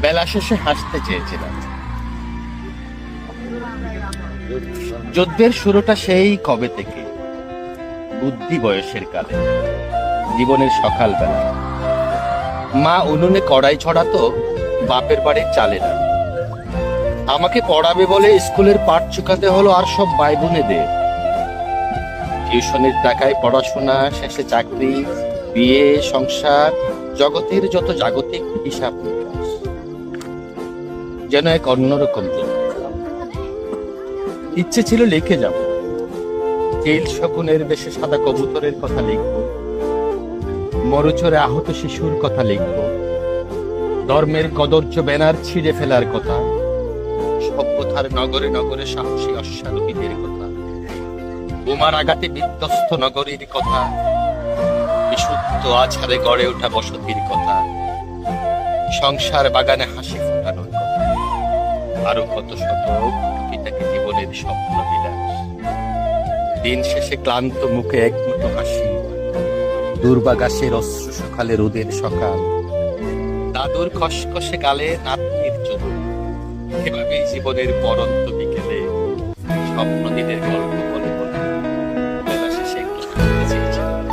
বেলা শেষে হাসতে চেয়েছিলাম। যুদ্ধের শুরুটা সেই কবে থেকে, বুদ্ধি বয়সের কালে, জীবনের সকালবেলা। মা উনুনে কড়াই ছড়াতো বাপের বাড়ির চালে না। আমাকে পড়াবে বলে স্কুলের পাঠ চুকাতে হলো আর সব ভাই বোনেদের। টিউশনের টাকায় পড়াশোনা, শেষে চাকরি, বিয়ে, সংসার, জগতের যত জাগতিক হিসাব নিকাশ। যেন এক অন্যরকম দিন। ইচ্ছে ছিল লিখে যাব, চিল শকুনের বেশে সাদা কবুতরের কথা লিখব, মরুচরে আহত শিশুর কথা লিখব, ধর্মের কদর্য ব্যানার ছিঁড়ে ফেলার কথা, সভ্যতার নগরে নগরে সাহসী অশ্বারোহীদের কথা, বোমার আঘাতে বিধ্বস্ত নগরীর কথা, বিশুদ্ধ আছাড়ে গড়ে ওঠা বসতির কথা, সংসার বাগানে হাসি ফোটানোর কথা, আরো কত শত টুকিটাকি জীবনের স্বপ্ন বিলাস। দিন শেষে ক্লান্ত মুখে এক মুঠো হাসি, দুর্বাগাসের অশ্রু সকালে রোদের সকাল, দাদুর খসখসে গালে নাতনির চুমুক। এভাবেই জীবনের পরন্ত বিকেলে স্বপ্ন দিনের গল্প বলে বলে বেলা শেষে একটু শুনতে চেয়েছিলাম।